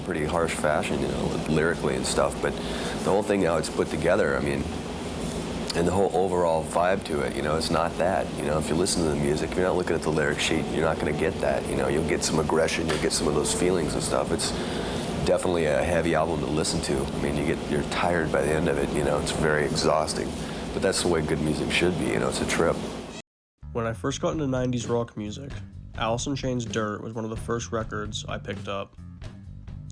pretty harsh fashion, lyrically and stuff, but the whole thing, how it's put together, I mean, and the whole overall vibe to it, it's not that. If you listen to the music, you're not looking at the lyric sheet, you're not going to get that. You'll get some aggression, you'll get some of those feelings and stuff. It's definitely a heavy album to listen to. I mean, you're tired by the end of it, it's very exhausting. But that's the way good music should be, it's a trip. When I first got into 90s rock music, Alice in Chains' Dirt was one of the first records I picked up.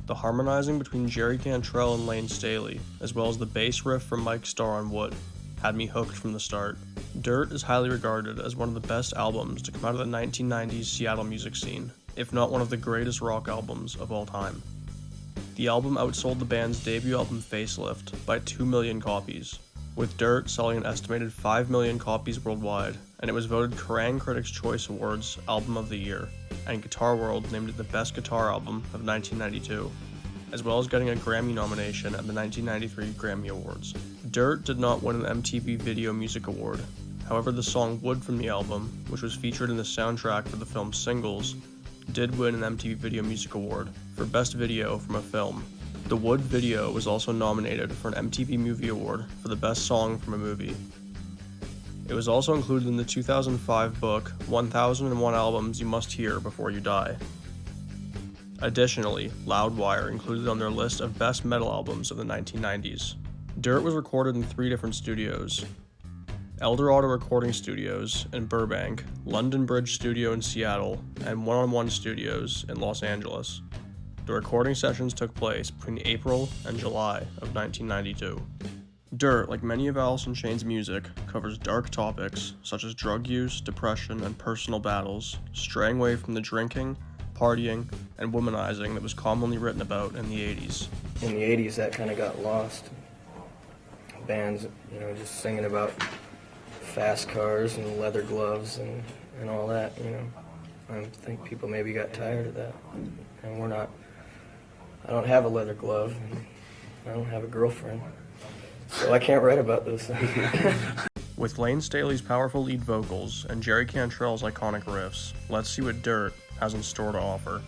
The harmonizing between Jerry Cantrell and Lane Staley, as well as the bass riff from Mike Starr on Wood, had me hooked from the start. Dirt is highly regarded as one of the best albums to come out of the 1990s Seattle music scene, if not one of the greatest rock albums of all time. The album outsold the band's debut album Facelift by 2 million copies, with Dirt selling an estimated 5 million copies worldwide, and it was voted Kerrang! Critics' Choice Awards Album of the Year, and Guitar World named it the Best Guitar Album of 1992, as well as getting a Grammy nomination at the 1993 Grammy Awards. Dirt did not win an MTV Video Music Award. However, the song Wood from the album, which was featured in the soundtrack for the film Singles, did win an MTV Video Music Award for Best Video from a Film. The Wood video was also nominated for an MTV Movie Award for the Best Song from a Movie. It was also included in the 2005 book 1001 Albums You Must Hear Before You Die. Additionally, Loudwire included on their list of best metal albums of the 1990s. Dirt was recorded in 3 different studios: Eldorado Recording Studios in Burbank, London Bridge Studio in Seattle, and One-on-One Studios in Los Angeles. The recording sessions took place between April and July of 1992. Dirt, like many of Alice in Chains' music, covers dark topics such as drug use, depression, and personal battles, straying away from the drinking, partying, and womanizing that was commonly written about in the 80s. In the 80s, that kind of got lost. Bands, just singing about fast cars and leather gloves and all that, I think people maybe got tired of that. And I don't have a leather glove, and I don't have a girlfriend, so I can't write about those things. With Lane Staley's powerful lead vocals and Jerry Cantrell's iconic riffs, let's see what Dirt has in store to offer.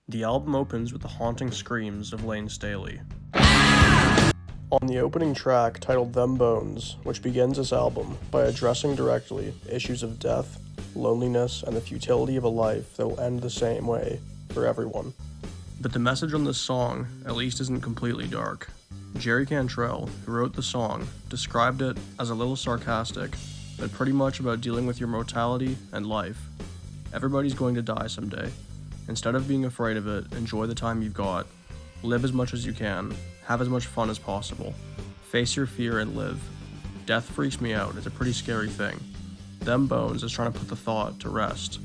The album opens with the haunting screams of Lane Staley. On the opening track, titled Them Bones, which begins this album by addressing directly issues of death, loneliness, and the futility of a life that will end the same way for everyone. But the message on this song, at least, isn't completely dark. Jerry Cantrell, who wrote the song, described it as a little sarcastic, but pretty much about dealing with your mortality and life. Everybody's going to die someday. Instead of being afraid of it, enjoy the time you've got. Live as much as you can. Have as much fun as possible. Face your fear and live. Death freaks me out. It's a pretty scary thing. Them Bones is trying to put the thought to rest.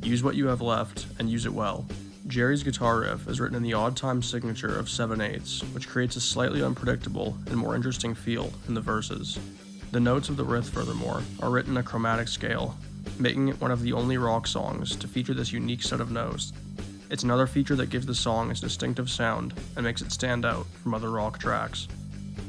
Use what you have left and use it well. Jerry's guitar riff is written in the odd time signature of 7/8, which creates a slightly unpredictable and more interesting feel in the verses. The notes of the riff, furthermore, are written in a chromatic scale, making it one of the only rock songs to feature this unique set of notes. It's another feature that gives the song its distinctive sound and makes it stand out from other rock tracks.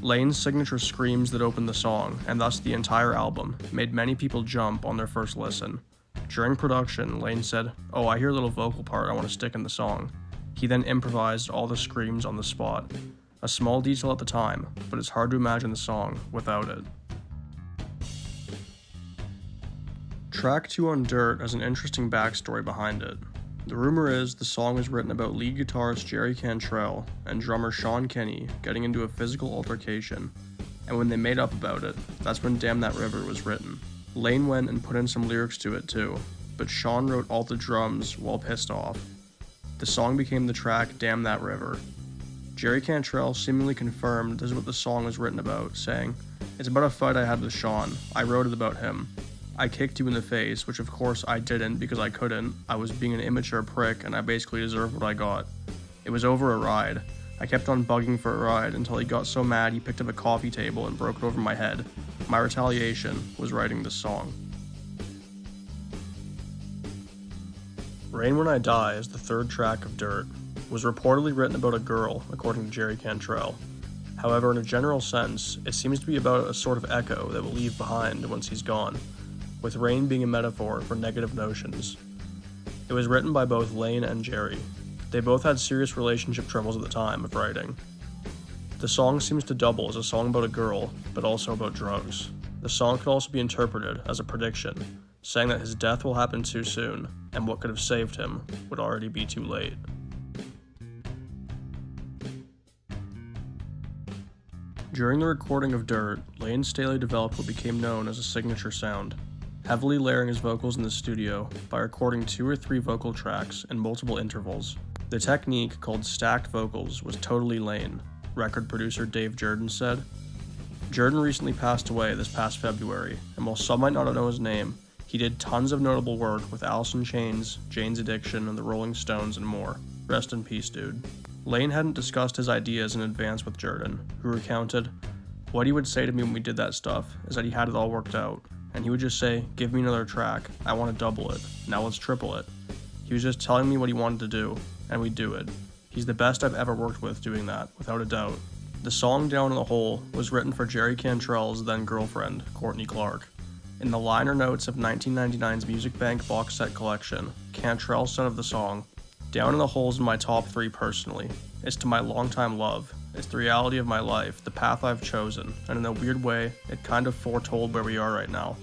Lane's signature screams that open the song, and thus the entire album, made many people jump on their first listen. During production, Lane said, "Oh, I hear a little vocal part I want to stick in the song." He then improvised all the screams on the spot. A small detail at the time, but it's hard to imagine the song without it. Track 2 on Dirt has an interesting backstory behind it. The rumor is the song was written about lead guitarist Jerry Cantrell and drummer Sean Kinney getting into a physical altercation, and when they made up about it, that's when Damn That River was written. Lane went and put in some lyrics to it too, but Sean wrote all the drums while pissed off. The song became the track Damn That River. Jerry Cantrell seemingly confirmed this is what the song was written about, saying, "It's about a fight I had with Sean. I wrote it about him. I kicked you in the face, which of course I didn't because I couldn't. I was being an immature prick and I basically deserved what I got. It was over a ride. I kept on bugging for a ride until he got so mad he picked up a coffee table and broke it over my head. My retaliation was writing this song." Rain When I Die is the third track of Dirt. Was reportedly written about a girl, according to Jerry Cantrell. However, in a general sense, it seems to be about a sort of echo that we'll leave behind once he's gone. with rain being a metaphor for negative notions. It was written by both Lane and Jerry. They both had serious relationship troubles at the time of writing. The song seems to double as a song about a girl, but also about drugs. The song could also be interpreted as a prediction, saying that his death will happen too soon, and what could have saved him would already be too late. During the recording of Dirt, Lane Staley developed what became known as a signature sound, heavily layering his vocals in the studio by recording 2 or 3 vocal tracks in multiple intervals. The technique, called stacked vocals, was totally Lane, record producer Dave Jordan said. Jordan recently passed away this past February, and while some might not know his name, he did tons of notable work with Alice in Chains, Jane's Addiction, and the Rolling Stones, and more. Rest in peace, dude. Lane hadn't discussed his ideas in advance with Jordan, who recounted, "What he would say to me when we did that stuff is that he had it all worked out, and he would just say, 'Give me another track, I want to double it, now let's triple it.' He was just telling me what he wanted to do, and we'd do it. He's the best I've ever worked with doing that, without a doubt." The song Down in the Hole was written for Jerry Cantrell's then-girlfriend, Courtney Clark. In the liner notes of 1999's Music Bank box set collection, Cantrell said of the song, "Down in the Hole's in my top 3 personally. It's to my longtime love. It's the reality of my life, the path I've chosen, and in a weird way, it kind of foretold where we are right now.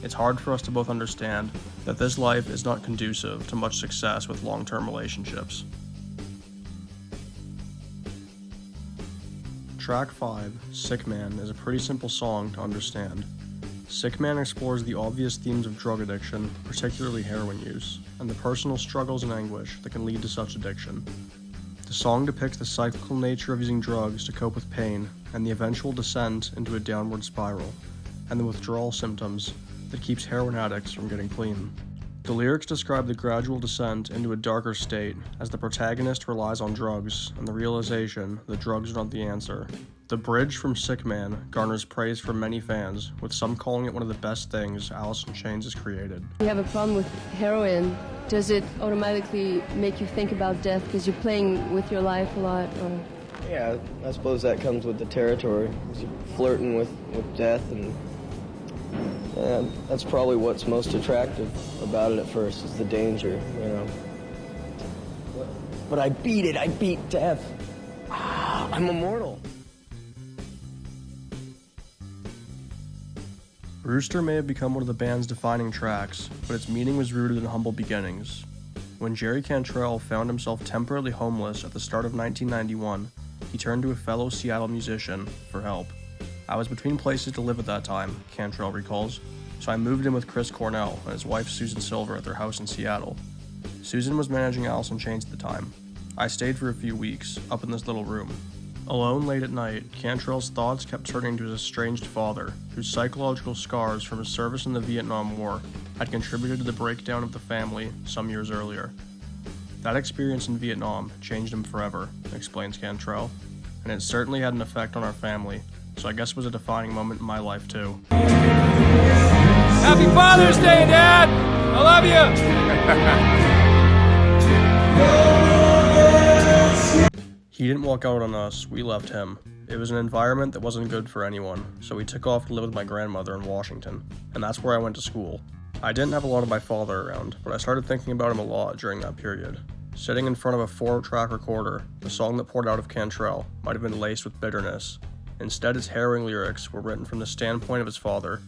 It's hard for us to both understand that this life is not conducive to much success with long-term relationships." Track 5, Sickman, is a pretty simple song to understand. Sickman explores the obvious themes of drug addiction, particularly heroin use, and the personal struggles and anguish that can lead to such addiction. The song depicts the cyclical nature of using drugs to cope with pain, and the eventual descent into a downward spiral, and the withdrawal symptoms that keeps heroin addicts from getting clean. The lyrics describe the gradual descent into a darker state as the protagonist relies on drugs and the realization that drugs are not the answer. The bridge from Sickman garners praise from many fans, with some calling it one of the best things Alice in Chains has created. You have a problem with heroin. Does it automatically make you think about death because you're playing with your life a lot? Or? Yeah, I suppose that comes with the territory. You're flirting with death, and that's probably what's most attractive about it at first, is the danger, you know. But I beat it, I beat death. I'm immortal. Rooster may have become one of the band's defining tracks, but its meaning was rooted in humble beginnings. When Jerry Cantrell found himself temporarily homeless at the start of 1991, he turned to a fellow Seattle musician for help. "I was between places to live at that time," Cantrell recalls, "so I moved in with Chris Cornell and his wife Susan Silver at their house in Seattle. Susan was managing Alice in Chains at the time. I stayed for a few weeks, up in this little room. Alone late at night, Cantrell's thoughts kept turning to his estranged father, whose psychological scars from his service in the Vietnam War had contributed to the breakdown of the family some years earlier. That experience in Vietnam changed him forever," explains Cantrell, "and it certainly had an effect on our family, so I guess it was a defining moment in my life too." Happy Father's Day, Dad! I love you! He didn't walk out on us, we left him. It was an environment that wasn't good for anyone, so we took off to live with my grandmother in Washington, and that's where I went to school. I didn't have a lot of my father around, but I started thinking about him a lot during that period. Sitting in front of a 4-track recorder, the song that poured out of Cantrell might have been laced with bitterness. Instead, his harrowing lyrics were written from the standpoint of his father,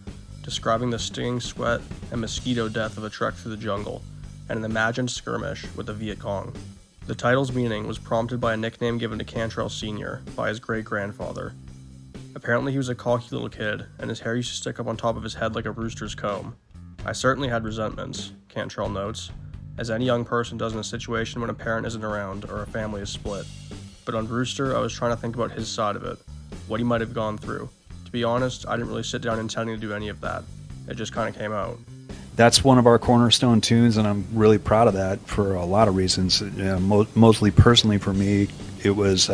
describing the stinging sweat and mosquito death of a trek through the jungle, and an imagined skirmish with the Viet Cong. The title's meaning was prompted by a nickname given to Cantrell Sr. by his great-grandfather. Apparently he was a cocky little kid, and his hair used to stick up on top of his head like a rooster's comb. "I certainly had resentments," Cantrell notes, "as any young person does in a situation when a parent isn't around or a family is split. But on Rooster, I was trying to think about his side of it, what he might have gone through. To be honest, I didn't really sit down intending to do any of that. It just kind of came out." That's one of our cornerstone tunes, and I'm really proud of that for a lot of reasons. Mostly personally for me, it was,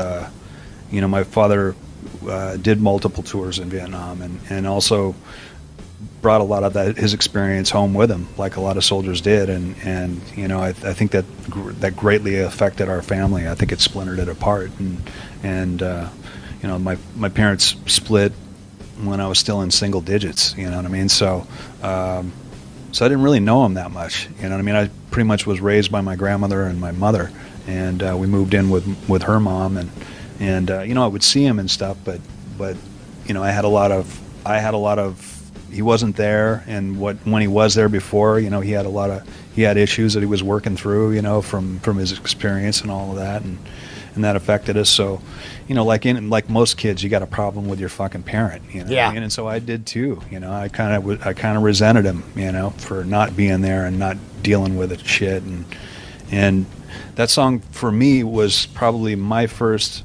my father did multiple tours in Vietnam, and also brought a lot of his experience home with him, like a lot of soldiers did, and I think that greatly affected our family. I think it splintered it apart, and my parents split when I was still in single digits. You know what I mean? So. So I didn't really know him that much. You know what I mean? I pretty much was raised by my grandmother and my mother, and we moved in with her mom, and you know, I would see him and stuff, but you know, I had a lot of he wasn't there, and when he was there before, you know, he had issues that he was working through, you know, from his experience and all of that, and that affected us. So, you know, like most kids, you got a problem with your fucking parent, you know. Yeah. And so I did too. You know, I kind of resented him, you know, for not being there and not dealing with it shit. And that song for me was probably my first.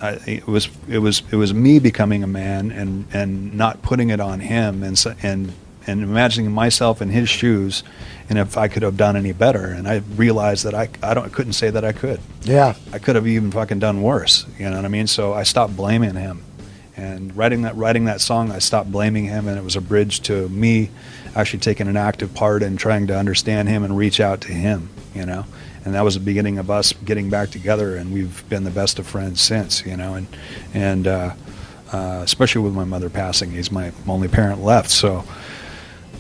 It was me becoming a man and not putting it on him and imagining myself in his shoes, and if I could have done any better. And I realized that I couldn't say that I could. Yeah. I could have even fucking done worse. You know what I mean? So I stopped blaming him. And writing that song, I stopped blaming him, and it was a bridge to me actually taking an active part in trying to understand him and reach out to him, you know. And that was the beginning of us getting back together, and we've been the best of friends since, you know. And especially with my mother passing, he's my only parent left. So,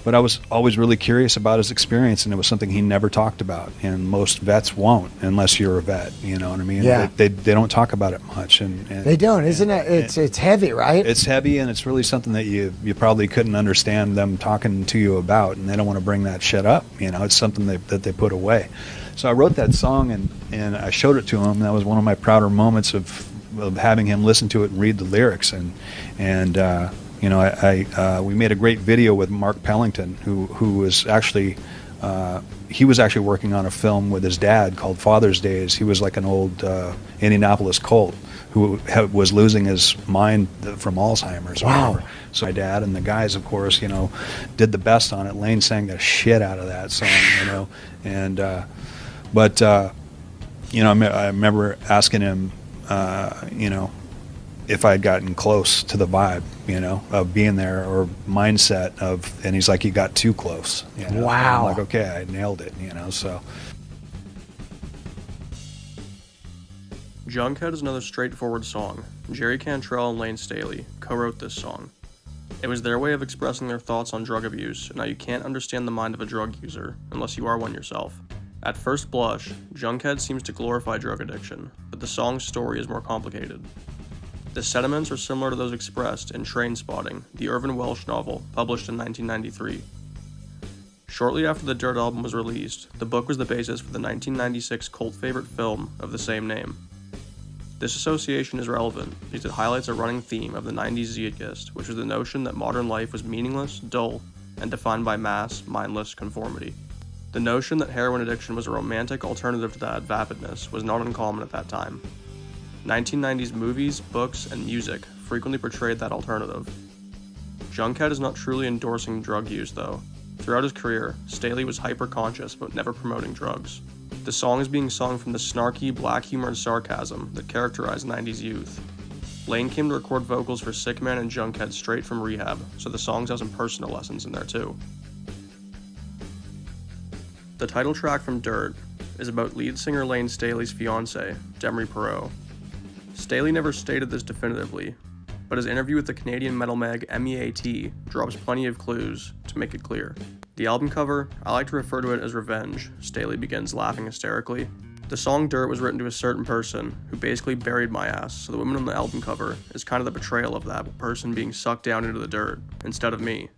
but I was always really curious about his experience, and it was something he never talked about. And most vets won't, unless you're a vet. You know what I mean? Yeah. They don't talk about it much, and They don't, isn't it? It's heavy, right? It's heavy, and it's really something that you probably couldn't understand them talking to you about, and they don't want to bring that shit up. You know, it's something that they put away. So I wrote that song, and I showed it to him. That was one of my prouder moments of having him listen to it and read the lyrics. And you know, we made a great video with Mark Pellington, who was actually he was actually working on a film with his dad called Father's Days. He was like an old Indianapolis Colt who was losing his mind from Alzheimer's. Or Wow. whatever. So my dad and the guys, of course, you know, did the best on it. Lane sang the shit out of that song, you know, and but you know, I remember asking him, you know, if I'd gotten close to the vibe, you know, of being there, or mindset of, and he's like, you got too close. You know? Wow. I'm like, okay, I nailed it, you know, so. Junkhead is another straightforward song. Jerry Cantrell and Lane Staley co-wrote this song. It was their way of expressing their thoughts on drug abuse and how you can't understand the mind of a drug user unless you are one yourself. At first blush, Junkhead seems to glorify drug addiction, but the song's story is more complicated. The sentiments are similar to those expressed in Trainspotting, the Irvin Welsh novel published in 1993. Shortly after the Dirt album was released, the book was the basis for the 1996 cult favorite film of the same name. This association is relevant because it highlights a running theme of the 90s zeitgeist, which was the notion that modern life was meaningless, dull, and defined by mass, mindless conformity. The notion that heroin addiction was a romantic alternative to that vapidness was not uncommon at that time. 1990s movies, books, and music frequently portrayed that alternative. Junkhead is not truly endorsing drug use, though. Throughout his career, Staley was hyper-conscious about never promoting drugs. The song is being sung from the snarky, black humor and sarcasm that characterized 90s youth. Lane came to record vocals for Sickman and Junkhead straight from rehab, so the songs have some personal lessons in there too. The title track from Dirt is about lead singer Lane Staley's fiancée, Demery Perot. Staley never stated this definitively, but his interview with the Canadian metal mag MEAT drops plenty of clues to make it clear. The album cover, I like to refer to it as Revenge. Staley begins laughing hysterically. The song Dirt was written to a certain person who basically buried my ass, so the woman on the album cover is kind of the betrayal of that person being sucked down into the dirt, instead of me.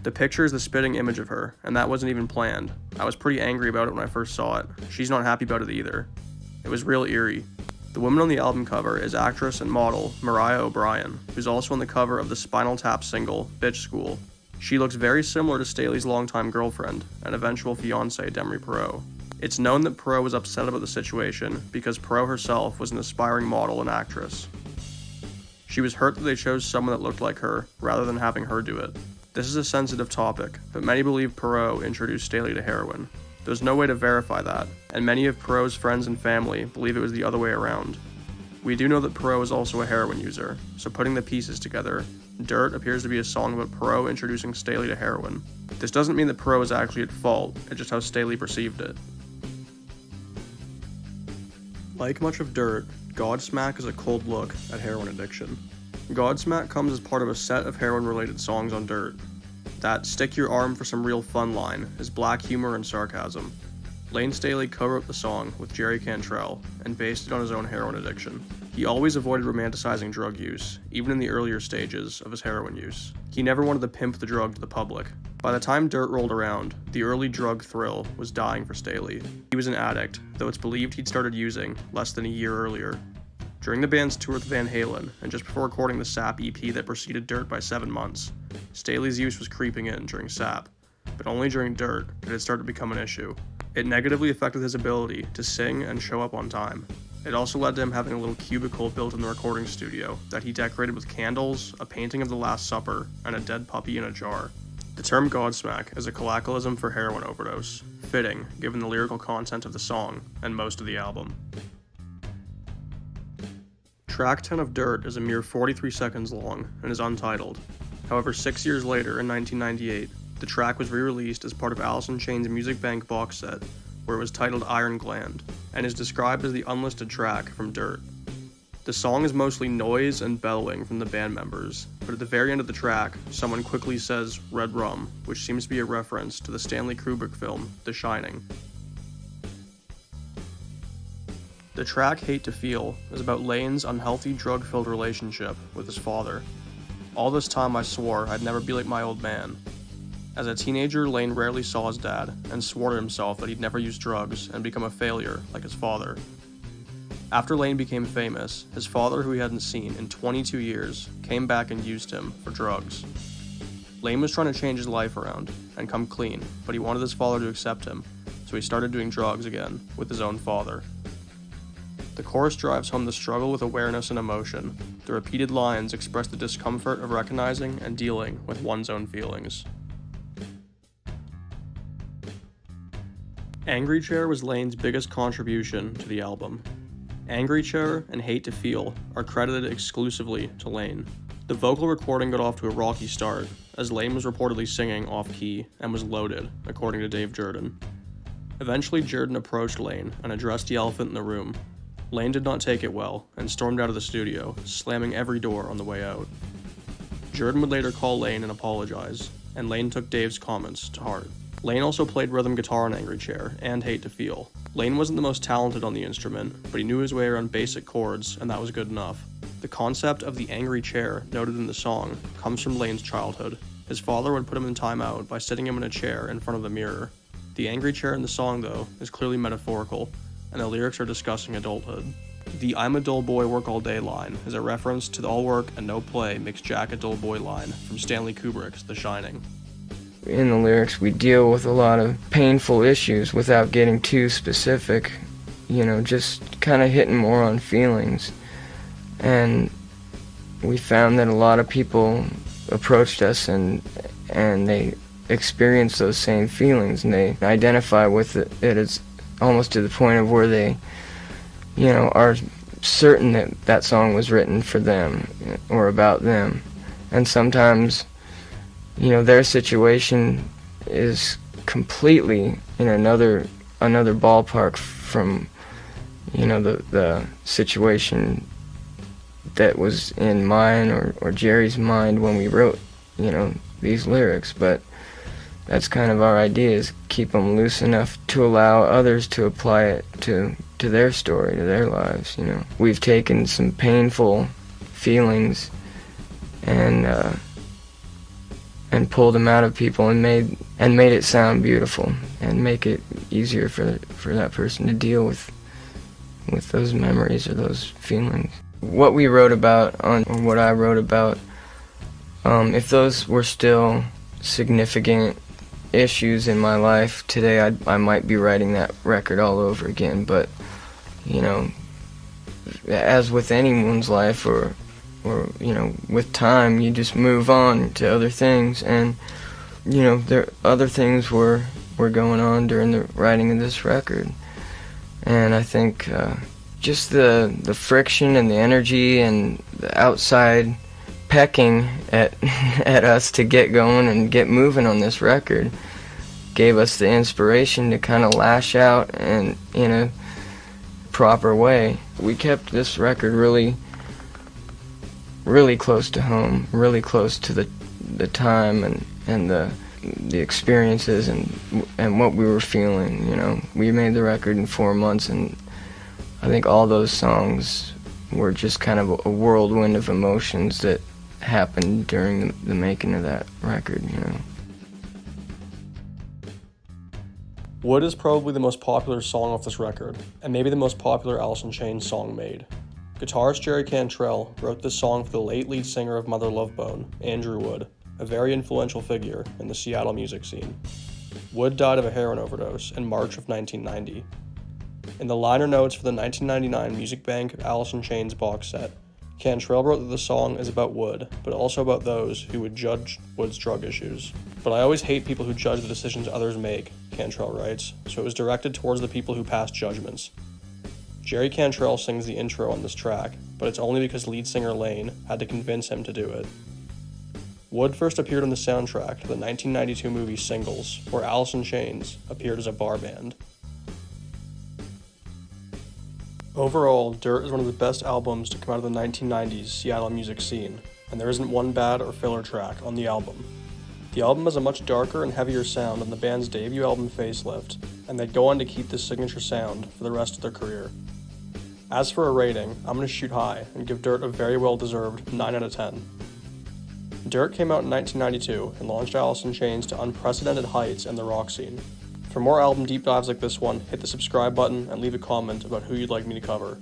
The picture is the spitting image of her, and that wasn't even planned. I was pretty angry about it when I first saw it. She's not happy about it either. It was real eerie. The woman on the album cover is actress and model Mariah O'Brien, who's also on the cover of the Spinal Tap single, Bitch School. She looks very similar to Staley's longtime girlfriend and eventual fiancé Demery Perot. It's known that Perot was upset about the situation because Perot herself was an aspiring model and actress. She was hurt that they chose someone that looked like her, rather than having her do it. This is a sensitive topic, but many believe Perot introduced Staley to heroin. There's no way to verify that, and many of Perot's friends and family believe it was the other way around. We do know that Perot is also a heroin user, so putting the pieces together, Dirt appears to be a song about Perot introducing Staley to heroin. This doesn't mean that Perot is actually at fault, it's just how Staley perceived it. Like much of Dirt, Godsmack is a cold look at heroin addiction. Godsmack comes as part of a set of heroin-related songs on Dirt. That "stick your arm for some real fun" line is black humor and sarcasm. Lane Staley co-wrote the song with Jerry Cantrell and based it on his own heroin addiction. He always avoided romanticizing drug use, even in the earlier stages of his heroin use. He never wanted to pimp the drug to the public. By the time Dirt rolled around, the early drug thrill was dying for Staley. He was an addict, though it's believed he'd started using less than a year earlier. During the band's tour with Van Halen, and just before recording the Sap EP that preceded Dirt by 7 months, Staley's use was creeping in during Sap, but only during Dirt did it start to become an issue. It negatively affected his ability to sing and show up on time. It also led to him having a little cubicle built in the recording studio that he decorated with candles, a painting of the Last Supper, and a dead puppy in a jar. The term Godsmack is a colloquialism for heroin overdose, fitting given the lyrical content of the song and most of the album. Track 10 of Dirt is a mere 43 seconds long and is untitled. However, 6 years later, in 1998, the track was re-released as part of Alice in Chains' Music Bank box set, where it was titled Iron Gland, and is described as the unlisted track from Dirt. The song is mostly noise and bellowing from the band members, but at the very end of the track, someone quickly says "Red Rum," which seems to be a reference to the Stanley Kubrick film, The Shining. The track Hate to Feel is about Lane's unhealthy drug-filled relationship with his father. All this time I swore I'd never be like my old man. As a teenager, Lane rarely saw his dad, and swore to himself that he'd never use drugs and become a failure like his father. After Lane became famous, his father, who he hadn't seen in 22 years, came back and used him for drugs. Lane was trying to change his life around and come clean, but he wanted his father to accept him, so he started doing drugs again with his own father. The chorus drives home the struggle with awareness and emotion. The repeated lines express the discomfort of recognizing and dealing with one's own feelings. Angry Chair was Lane's biggest contribution to the album. Angry Chair and Hate to Feel are credited exclusively to Lane. The vocal recording got off to a rocky start, as Lane was reportedly singing off-key and was loaded, according to Dave Jerden. Eventually, Jerden approached Lane and addressed the elephant in the room. Lane did not take it well and stormed out of the studio, slamming every door on the way out. Jerden would later call Lane and apologize, and Lane took Dave's comments to heart. Lane also played rhythm guitar on Angry Chair and Hate to Feel. Lane wasn't the most talented on the instrument, but he knew his way around basic chords, and that was good enough. The concept of the angry chair noted in the song comes from Lane's childhood. His father would put him in timeout by sitting him in a chair in front of the mirror. The angry chair in the song, though, is clearly metaphorical, and the lyrics are discussing adulthood. The "I'm a dull boy, work all day" line is a reference to the "all work and no play makes Jack a dull boy" line from Stanley Kubrick's The Shining. In the lyrics, we deal with a lot of painful issues without getting too specific, just kind of hitting more on feelings. And we found that a lot of people approached us and they experience those same feelings, and they identify with it as almost to the point of where they, are certain that that song was written for them or about them. And sometimes their situation is completely in another ballpark from, the situation that was in mine or Jerry's mind when we wrote, these lyrics. But that's kind of our idea, is keep them loose enough to allow others to apply it to their story, to their lives. We've taken some painful feelings and pulled them out of people and made it sound beautiful and make it easier for that person to deal with those memories or those feelings. What we wrote about or what I wrote about, if those were still significant issues in my life today, I might be writing that record all over again. But as with anyone's life, or with time, you just move on to other things, and there other things were going on during the writing of this record. And I think just the friction and the energy and the outside pecking at us to get going and get moving on this record gave us the inspiration to kind of lash out and in a proper way. We kept this record really close to home, really close to the time and the experiences and what we were feeling, you know. We made the record in 4 months, and I think all those songs were just kind of a whirlwind of emotions that happened during the making of that record, you know. Wood is probably the most popular song off this record, and maybe the most popular Alice in Chains song made. Guitarist Jerry Cantrell wrote this song for the late lead singer of Mother Love Bone, Andrew Wood, a very influential figure in the Seattle music scene. Wood died of a heroin overdose in March of 1990. In the liner notes for the 1999 Music Bank Alice in Chains box set, Cantrell wrote that the song is about Wood, but also about those who would judge Wood's drug issues. But I always hate people who judge the decisions others make, Cantrell writes, so it was directed towards the people who pass judgments. Jerry Cantrell sings the intro on this track, but it's only because lead singer Lane had to convince him to do it. Wood first appeared on the soundtrack to the 1992 movie Singles, where Alice in Chains appeared as a bar band. Overall, Dirt is one of the best albums to come out of the 1990s Seattle music scene, and there isn't one bad or filler track on the album. The album has a much darker and heavier sound than the band's debut album Facelift, and they go on to keep this signature sound for the rest of their career. As for a rating, I'm going to shoot high and give Dirt a very well-deserved 9 out of 10. Dirt came out in 1992 and launched Alice in Chains to unprecedented heights in the rock scene. For more album deep dives like this one, hit the subscribe button and leave a comment about who you'd like me to cover.